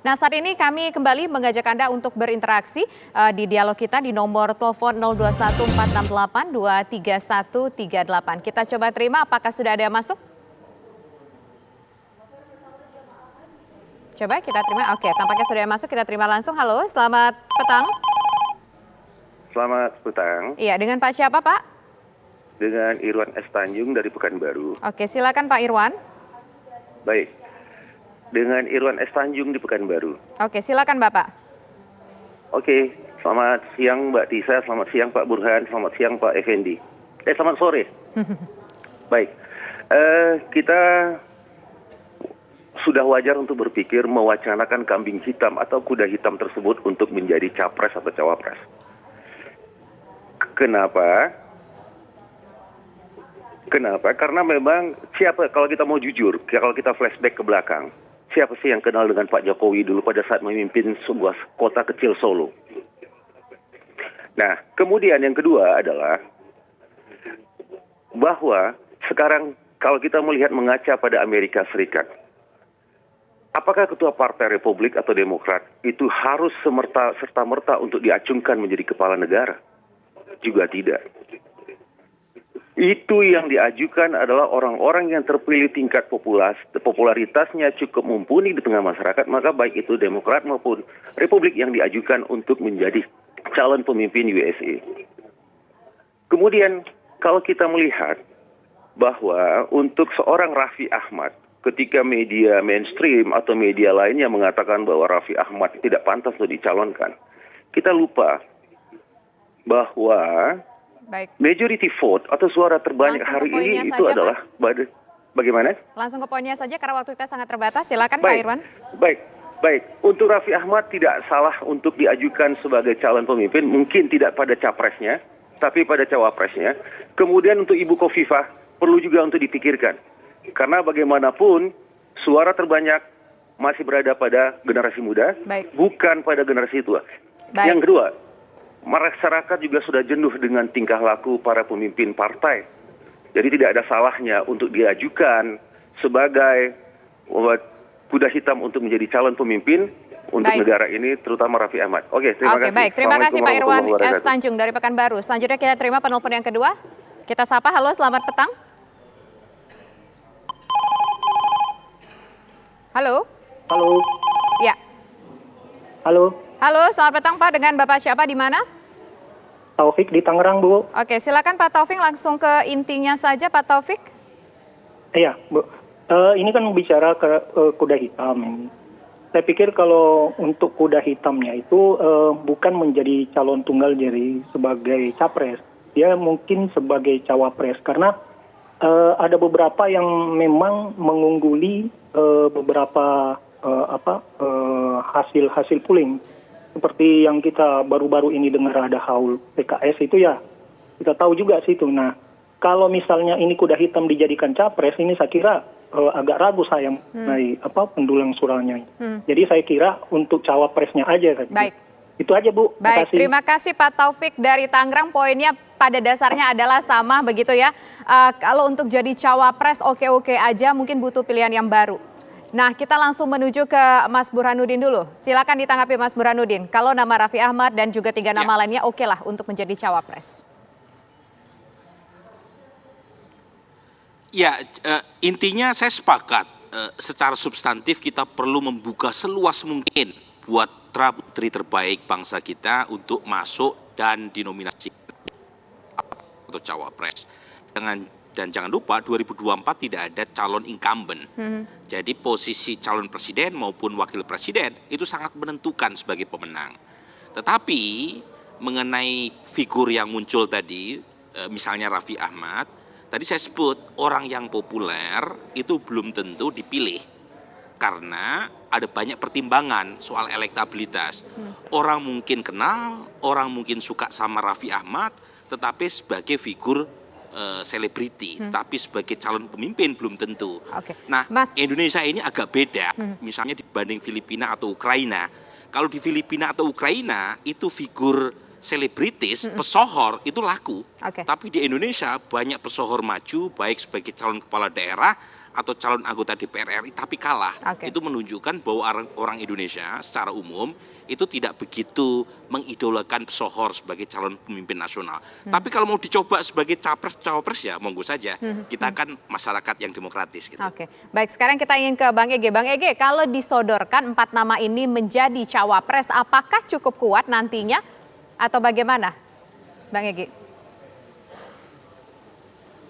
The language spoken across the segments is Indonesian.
Nah, saat ini kami kembali mengajak Anda untuk berinteraksi di dialog kita di nomor telepon 0214682338. Kita coba terima apakah sudah ada yang masuk? Coba kita terima. Oke, tampaknya sudah masuk. Kita terima langsung. Halo, selamat petang. Selamat petang. Iya, dengan Pak siapa, Pak? Dengan Irwan S. Tanjung dari Pekanbaru. Oke, silakan Pak Irwan. Baik. Dengan Irwan S. Tanjung di Pekanbaru. Oke, silakan Bapak. Oke, selamat siang Mbak Tisa, selamat siang Pak Burhan, selamat siang Pak Effendi. Selamat sore. Baik. Kita sudah wajar untuk berpikir mewacanakan kambing hitam atau kuda hitam tersebut untuk menjadi capres atau cawapres. Kenapa? Karena memang kalau kita mau jujur, kalau kita flashback ke belakang, siapa sih yang kenal dengan Pak Jokowi dulu pada saat memimpin sebuah kota kecil Solo? Nah, kemudian yang kedua adalah bahwa sekarang kalau kita melihat mengaca pada Amerika Serikat, apakah ketua partai Republik atau Demokrat itu harus serta-merta untuk diacungkan menjadi kepala negara? Juga tidak. Itu yang diajukan adalah orang-orang yang terpilih tingkat popularitasnya cukup mumpuni di tengah masyarakat, maka baik itu Demokrat maupun Republik yang diajukan untuk menjadi calon pemimpin USA. Kemudian kalau kita melihat bahwa untuk seorang Raffi Ahmad, ketika media mainstream atau media lainnya mengatakan bahwa Raffi Ahmad tidak pantas untuk dicalonkan, kita lupa bahwa majority vote atau suara terbanyak hari ini itu adalah bagaimana? Langsung ke poinnya saja karena waktu kita sangat terbatas. Silakan Pak Irwan. Baik. Untuk Raffi Ahmad tidak salah untuk diajukan sebagai calon pemimpin, mungkin tidak pada capresnya, tapi pada cawapresnya. Kemudian untuk Ibu Khofifah perlu juga untuk dipikirkan. Karena bagaimanapun suara terbanyak masih berada pada generasi muda, bukan pada generasi tua. Yang kedua, masyarakat juga sudah jenuh dengan tingkah laku para pemimpin partai. Jadi tidak ada salahnya untuk diajukan sebagai kuda hitam untuk menjadi calon pemimpin untuk negara ini, terutama Raffi Ahmad. Oke, terima kasih. Baik. Terima kasih Pak Irwan S. Tanjung dari Pekanbaru. Selanjutnya kita terima penelpon yang kedua. Kita sapa. Halo, selamat petang. Halo. Halo. Ya. Halo. Halo, selamat petang Pak. Dengan Bapak siapa di mana? Taufik di Tangerang, Bu. Oke, silakan Pak Taufik langsung ke intinya saja Pak Taufik. Iya, Bu. Ini kan bicara ke kuda hitam. Saya pikir kalau untuk kuda hitamnya itu bukan menjadi calon tunggal jadi sebagai capres. Dia mungkin sebagai cawapres karena ada beberapa yang memang mengungguli beberapa hasil polling. Seperti yang kita baru-baru ini dengar ada haul PKS itu ya, kita tahu juga sih itu. Nah, kalau misalnya ini kuda hitam dijadikan capres, ini saya kira agak ragu saya mengenai pendulang suaranya. Jadi saya kira untuk cawapresnya aja. Baik. Itu aja Bu. Baik, terima kasih Pak Taufik dari Tangerang. Poinnya pada dasarnya adalah sama begitu ya. Kalau untuk jadi cawapres oke-oke aja, mungkin butuh pilihan yang baru. Nah, kita langsung menuju ke Mas Burhanuddin dulu. Silakan ditanggapi Mas Burhanuddin. Kalau nama Raffi Ahmad dan juga 3 nama lainnya oke lah untuk menjadi cawapres. Ya, intinya saya sepakat. Secara substantif kita perlu membuka seluas mungkin buat putra-putri terbaik bangsa kita untuk masuk dan dinominasi untuk cawapres. Dan jangan lupa 2024 tidak ada calon incumbent. Jadi posisi calon presiden maupun wakil presiden itu sangat menentukan sebagai pemenang. Tetapi mengenai figur yang muncul tadi, misalnya Raffi Ahmad, tadi saya sebut orang yang populer itu belum tentu dipilih. Karena ada banyak pertimbangan soal elektabilitas. Orang mungkin kenal, orang mungkin suka sama Raffi Ahmad, tetapi sebagai figur selebriti, tetapi sebagai calon pemimpin belum tentu. Nah, Indonesia ini agak beda, misalnya dibanding Filipina atau Ukraina. Kalau di Filipina atau Ukraina itu figur selebritis, pesohor itu laku. Oke. Tapi di Indonesia banyak pesohor maju baik sebagai calon kepala daerah atau calon anggota DPR RI tapi kalah. Oke. Itu menunjukkan bahwa orang Indonesia secara umum itu tidak begitu mengidolakan pesohor sebagai calon pemimpin nasional. Tapi kalau mau dicoba sebagai cawapres ya monggo saja. Kita kan masyarakat yang demokratis gitu. Oke, baik sekarang kita ingin ke Bang Ege. Bang Ege, kalau disodorkan 4 nama ini menjadi cawapres, apakah cukup kuat nantinya atau bagaimana, Bang Ege?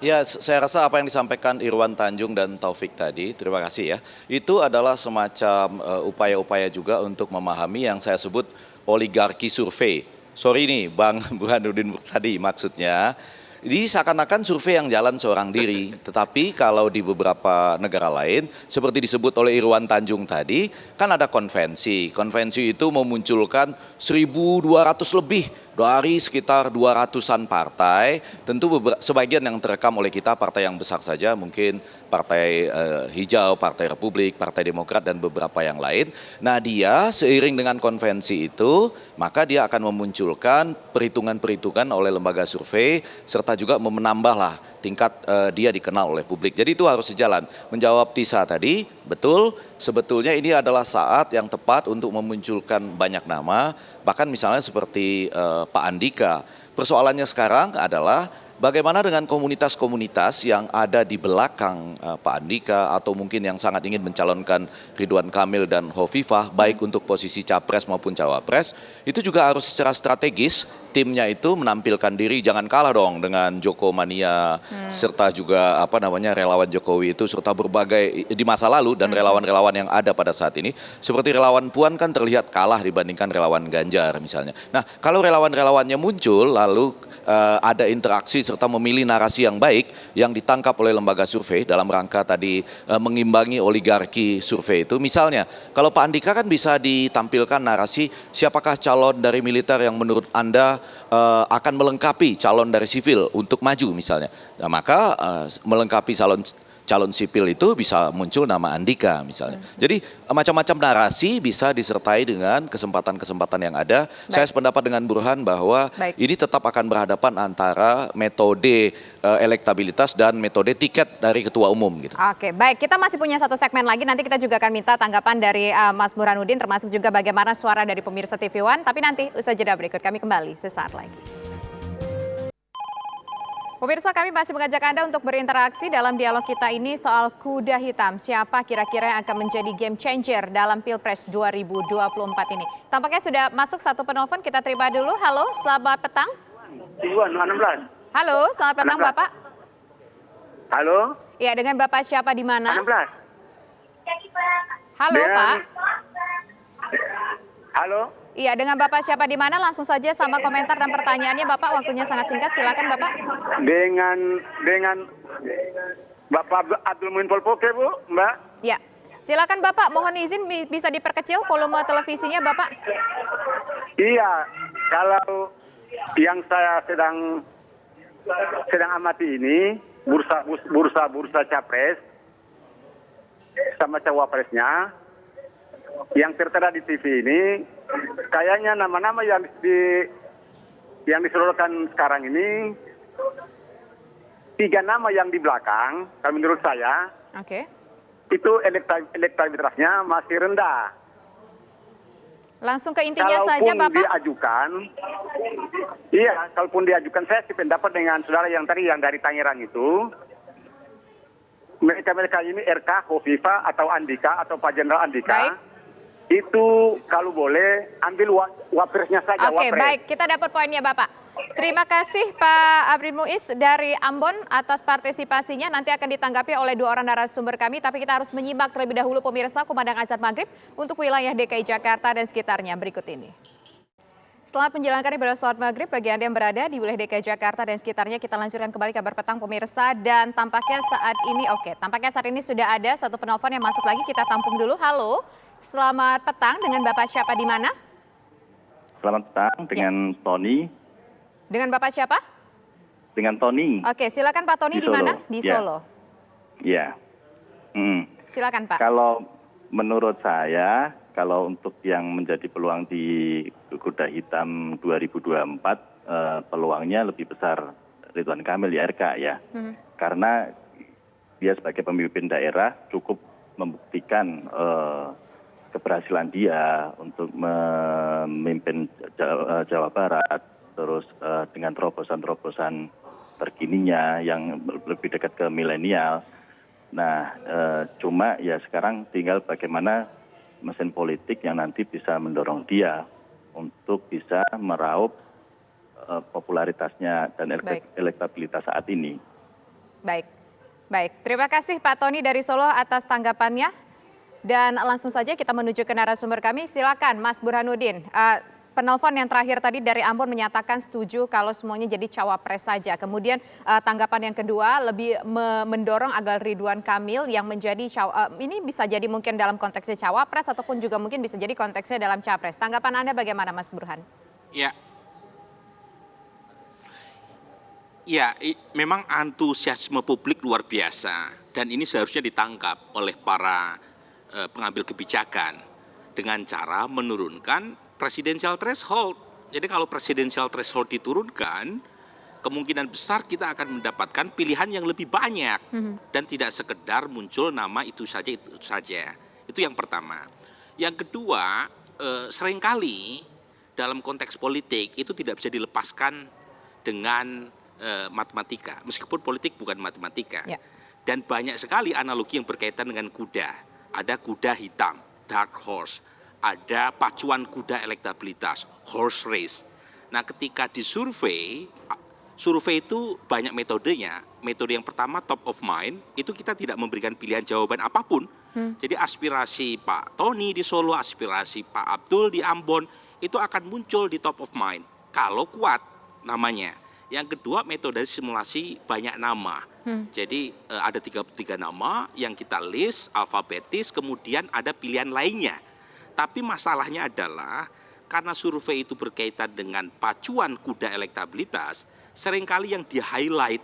Ya, saya rasa apa yang disampaikan Irwan Tanjung dan Taufik tadi, terima kasih ya. Itu adalah semacam upaya-upaya juga untuk memahami yang saya sebut oligarki survei. Sorry nih, Bang Burhanuddin tadi maksudnya. Ini seakan-akan survei yang jalan seorang diri, tetapi kalau di beberapa negara lain, seperti disebut oleh Irwan Tanjung tadi, kan ada konvensi. Konvensi itu memunculkan 1.200 lebih dari sekitar 200-an partai, tentu sebagian yang terekam oleh kita partai yang besar saja, mungkin partai hijau, partai Republik, partai Demokrat, dan beberapa yang lain. Nah dia seiring dengan konvensi itu, maka dia akan memunculkan perhitungan-perhitungan oleh lembaga survei, serta juga menambahlah tingkat dia dikenal oleh publik. Jadi itu harus sejalan. Menjawab Tisa tadi, betul, sebetulnya ini adalah saat yang tepat untuk memunculkan banyak nama, bahkan misalnya seperti Pak Andika. Persoalannya sekarang adalah bagaimana dengan komunitas-komunitas yang ada di belakang Pak Andika atau mungkin yang sangat ingin mencalonkan Ridwan Kamil dan Hovifah, baik untuk posisi capres maupun cawapres, itu juga harus secara strategis timnya itu menampilkan diri, jangan kalah dong dengan Jokomania, serta juga relawan Jokowi itu, serta berbagai di masa lalu dan relawan-relawan yang ada pada saat ini. Seperti relawan Puan kan terlihat kalah dibandingkan relawan Ganjar misalnya. Nah kalau relawan-relawannya muncul lalu ada interaksi serta memilih narasi yang baik yang ditangkap oleh lembaga survei dalam rangka tadi mengimbangi oligarki survei itu. Misalnya kalau Pak Andika kan bisa ditampilkan narasi siapakah calon dari militer yang menurut Anda akan melengkapi calon dari sipil untuk maju misalnya. Nah, maka melengkapi calon sipil itu bisa muncul nama Andika misalnya. Jadi macam-macam narasi bisa disertai dengan kesempatan-kesempatan yang ada. Baik. Saya sependapat dengan Burhan bahwa ini tetap akan berhadapan antara metode elektabilitas dan metode tiket dari ketua umum gitu. Oke, baik. Kita masih punya satu segmen lagi. Nanti kita juga akan minta tanggapan dari Mas Burhanuddin, termasuk juga bagaimana suara dari pemirsa TV One. Tapi nanti usai jeda berikut kami kembali sesaat lagi. Pemirsa, kami masih mengajak Anda untuk berinteraksi dalam dialog kita ini soal kuda hitam. Siapa kira-kira yang akan menjadi game changer dalam Pilpres 2024 ini? Tampaknya sudah masuk satu penelpon, kita terima dulu. Halo, selamat petang. Iwan, 16. Halo, selamat petang 16. Bapak. Halo? Iya, dengan Bapak siapa di mana? 16. Halo, Pak. Halo? Iya, dengan Bapak siapa di mana? Langsung saja sama komentar dan pertanyaannya, Bapak. Waktunya sangat singkat, silakan Bapak. Dengan Bapak Abdul Muin Polpoke, Bu, Mbak. Ya, silakan Bapak. Mohon izin bisa diperkecil volume televisinya, Bapak. Iya, kalau yang saya sedang amati ini bursa capres sama cawapresnya yang tertera di TV ini, kayaknya nama-nama yang disodorkan sekarang ini 3 nama yang di belakang, kalau menurut saya Oke. itu elektabilitasnya masih rendah. Langsung ke intinya saja, Bapak. Kalaupun diajukan, saya pendapat dengan saudara yang tadi yang dari Tangerang itu, mereka ini RK, Hovifah atau Andika atau Pak Jenderal Andika. Baik. Itu kalau boleh ambil wapresnya saja. Oke, baik. Kita dapat poinnya, Bapak. Terima kasih Pak Abdul Muiz dari Ambon atas partisipasinya. Nanti akan ditanggapi oleh 2 orang narasumber kami. Tapi kita harus menyimak terlebih dahulu pemirsa kumandang azan maghrib untuk wilayah DKI Jakarta dan sekitarnya berikut ini. Selamat menjalankan ibadah sholat maghrib bagi Anda yang berada di wilayah DKI Jakarta dan sekitarnya. Kita lanjutkan kembali kabar petang pemirsa. Dan tampaknya saat ini sudah ada satu penelpon yang masuk lagi. Kita tampung dulu. Halo, selamat petang, dengan Bapak siapa di mana? Selamat petang, dengan Tony. Dengan Bapak siapa? Dengan Tony. Oke, silakan Pak Tony, di mana? Di Solo. Iya. Silakan Pak. Kalau menurut saya kalau untuk yang menjadi peluang di kuda hitam 2024, peluangnya lebih besar Ridwan Kamil YRK ya. Karena dia sebagai pemimpin daerah cukup membuktikan keberhasilan dia untuk memimpin Jawa Barat, terus dengan terobosan-terobosan terkininya yang lebih dekat ke milenial. Nah, cuma ya sekarang tinggal bagaimana mesin politik yang nanti bisa mendorong dia untuk bisa meraup popularitasnya dan elektabilitas saat ini. Baik, baik. Terima kasih Pak Tony dari Solo atas tanggapannya. Dan langsung saja kita menuju ke narasumber kami. Silakan Mas Burhanuddin. Penelpon yang terakhir tadi dari Ambon menyatakan setuju kalau semuanya jadi cawapres saja. Kemudian tanggapan yang kedua lebih mendorong agar Ridwan Kamil yang menjadi ini bisa jadi mungkin dalam konteksnya cawapres ataupun juga mungkin bisa jadi konteksnya dalam capres. Tanggapan Anda bagaimana Mas Burhan? Ya, memang antusiasme publik luar biasa dan ini seharusnya ditangkap oleh para pengambil kebijakan dengan cara menurunkan presidensial threshold. Jadi kalau presidensial threshold diturunkan, kemungkinan besar kita akan mendapatkan pilihan yang lebih banyak dan tidak sekedar muncul nama itu saja itu saja. Itu yang pertama. Yang kedua, seringkali dalam konteks politik itu tidak bisa dilepaskan dengan matematika, meskipun politik bukan matematika. Ya. Dan banyak sekali analogi yang berkaitan dengan kuda. Ada kuda hitam, dark horse. Ada pacuan kuda elektabilitas, horse race. Nah, ketika disurvei, survei itu banyak metodenya. Metode yang pertama top of mind, itu kita tidak memberikan pilihan jawaban apapun. Jadi aspirasi Pak Tony di Solo, aspirasi Pak Abdul di Ambon, itu akan muncul di top of mind. Kalau kuat namanya. Yang kedua metode simulasi banyak nama. Jadi ada 33 nama yang kita list alfabetis, kemudian ada pilihan lainnya. Tapi masalahnya adalah karena survei itu berkaitan dengan pacuan kuda elektabilitas, seringkali yang di-highlight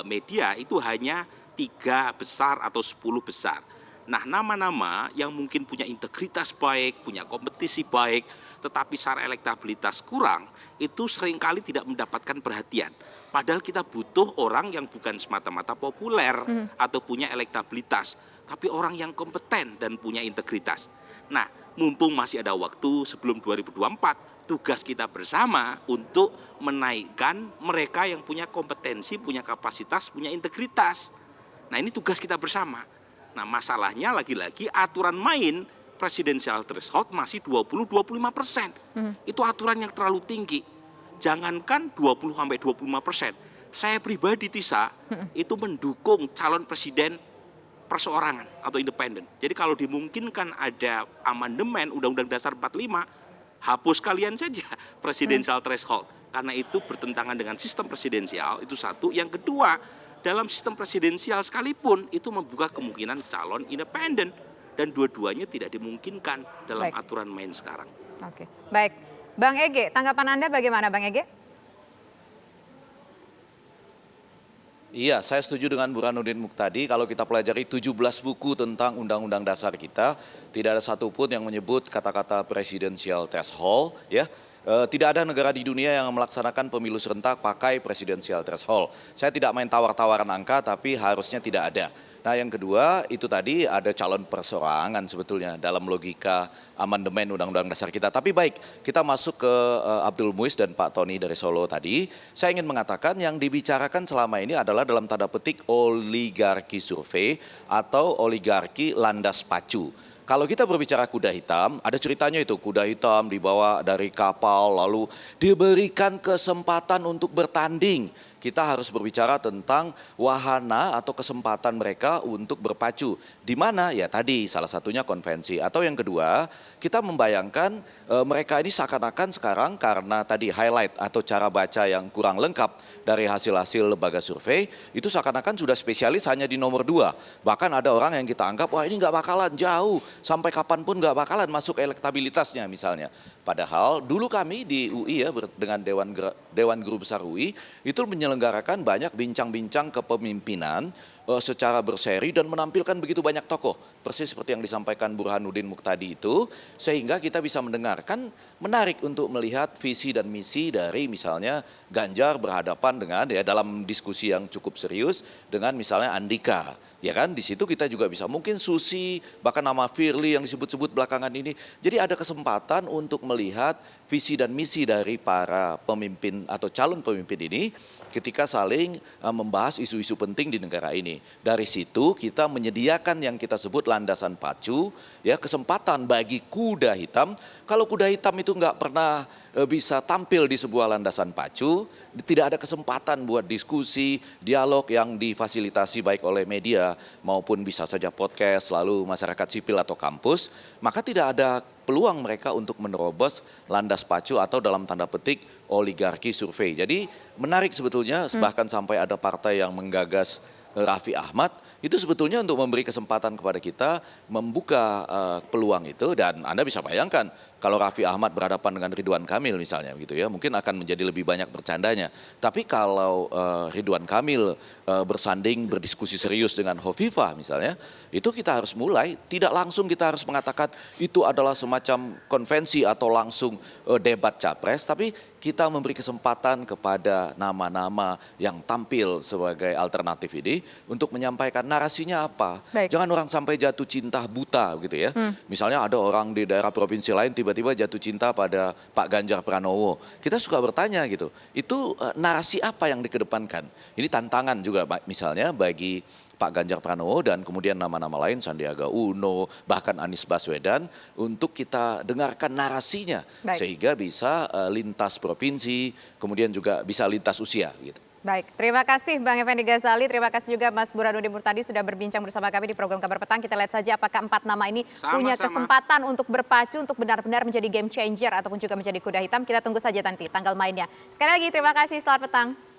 media itu hanya 3 besar atau 10 besar. Nah, nama-nama yang mungkin punya integritas baik, punya kompetisi baik, tetapi secara elektabilitas kurang, itu seringkali tidak mendapatkan perhatian. Padahal kita butuh orang yang bukan semata-mata populer atau punya elektabilitas, tapi orang yang kompeten dan punya integritas. Nah, mumpung masih ada waktu sebelum 2024, tugas kita bersama untuk menaikkan mereka yang punya kompetensi, punya kapasitas, punya integritas. Nah, ini tugas kita bersama. Nah, masalahnya lagi-lagi aturan main presidensial threshold masih 20-25%. Itu aturan yang terlalu tinggi. Jangankan 20-25%. Saya pribadi, Tisa, itu mendukung calon presiden perseorangan atau independen. Jadi kalau dimungkinkan ada amandemen Undang-Undang Dasar 45, hapus kalian saja presidensial threshold. Karena itu bertentangan dengan sistem presidensial, itu satu. Yang kedua, dalam sistem presidensial sekalipun itu membuka kemungkinan calon independen. Dan dua-duanya tidak dimungkinkan dalam aturan main sekarang. Oke, baik. Bang Ege, tanggapan Anda bagaimana Bang Ege? Iya, saya setuju dengan Burhanuddin Muhtadi. Kalau kita pelajari 17 buku tentang Undang-Undang Dasar kita, tidak ada satupun yang menyebut kata-kata presidensial threshold, ya. Tidak ada negara di dunia yang melaksanakan pemilu serentak pakai presidensial threshold. Saya tidak main tawar-tawaran angka, tapi harusnya tidak ada. Nah, yang kedua itu tadi ada calon perseorangan sebetulnya dalam logika amandemen Undang-Undang Dasar kita. Tapi baik, kita masuk ke Abdul Muiz dan Pak Tony dari Solo tadi. Saya ingin mengatakan yang dibicarakan selama ini adalah dalam tanda petik oligarki survei atau oligarki landas pacu. Kalau kita berbicara kuda hitam, ada ceritanya itu, kuda hitam dibawa dari kapal lalu diberikan kesempatan untuk bertanding. Kita harus berbicara tentang wahana atau kesempatan mereka untuk berpacu. Di mana? Ya tadi salah satunya konvensi. Atau yang kedua, kita membayangkan mereka ini seakan-akan sekarang karena tadi highlight atau cara baca yang kurang lengkap dari hasil-hasil lembaga survei, itu seakan-akan sudah spesialis hanya di nomor 2. Bahkan ada orang yang kita anggap, wah ini nggak bakalan jauh, sampai kapanpun nggak bakalan masuk elektabilitasnya misalnya. Padahal dulu kami di UI ya dengan Dewan Guru Besar UI itu menyelenggarakan banyak bincang-bincang kepemimpinan secara berseri dan menampilkan begitu banyak tokoh. Persis seperti yang disampaikan Burhanuddin Muqtadi itu, sehingga kita bisa mendengarkan, menarik untuk melihat visi dan misi dari misalnya Ganjar berhadapan dengan ya dalam diskusi yang cukup serius dengan misalnya Andika. Ya kan, di situ kita juga bisa mungkin Susi, bahkan nama Firly yang disebut-sebut belakangan ini. Jadi ada kesempatan untuk melihat visi dan misi dari para pemimpin atau calon pemimpin ini ketika saling membahas isu-isu penting di negara ini. Dari situ kita menyediakan yang kita sebut landasan pacu, ya kesempatan bagi kuda hitam. Kalau kuda hitam itu nggak pernah bisa tampil di sebuah landasan pacu, tidak ada kesempatan buat diskusi, dialog yang difasilitasi baik oleh media maupun bisa saja podcast, lalu masyarakat sipil atau kampus, maka tidak ada peluang mereka untuk menerobos landas pacu atau dalam tanda petik oligarki survei. Jadi menarik sebetulnya bahkan sampai ada partai yang menggagas Raffi Ahmad, itu sebetulnya untuk memberi kesempatan kepada kita membuka peluang itu. Dan Anda bisa bayangkan kalau Raffi Ahmad berhadapan dengan Ridwan Kamil misalnya gitu ya, mungkin akan menjadi lebih banyak bercandanya. Tapi kalau Ridwan Kamil bersanding berdiskusi serius dengan Hovifah misalnya, itu kita harus mulai, tidak langsung kita harus mengatakan itu adalah semacam konvensi atau langsung debat capres, tapi kita memberi kesempatan kepada nama-nama yang tampil sebagai alternatif ini untuk menyampaikan narasinya apa. Baik. Jangan orang sampai jatuh cinta buta gitu ya. Misalnya ada orang di daerah provinsi lain tiba-tiba jatuh cinta pada Pak Ganjar Pranowo. Kita suka bertanya gitu, itu narasi apa yang dikedepankan? Ini tantangan juga misalnya bagi Pak Ganjar Pranowo dan kemudian nama-nama lain Sandiaga Uno, bahkan Anies Baswedan untuk kita dengarkan narasinya. Baik. Sehingga bisa lintas provinsi, kemudian juga bisa lintas usia gitu. Baik, terima kasih Bang Effendi Ghazali, terima kasih juga Mas Burhanuddin Muqtadi sudah berbincang bersama kami di program Kabar Petang. Kita lihat saja apakah 4 nama ini punya kesempatan untuk berpacu, untuk benar-benar menjadi game changer ataupun juga menjadi kuda hitam. Kita tunggu saja nanti tanggal mainnya. Sekali lagi terima kasih, selamat petang.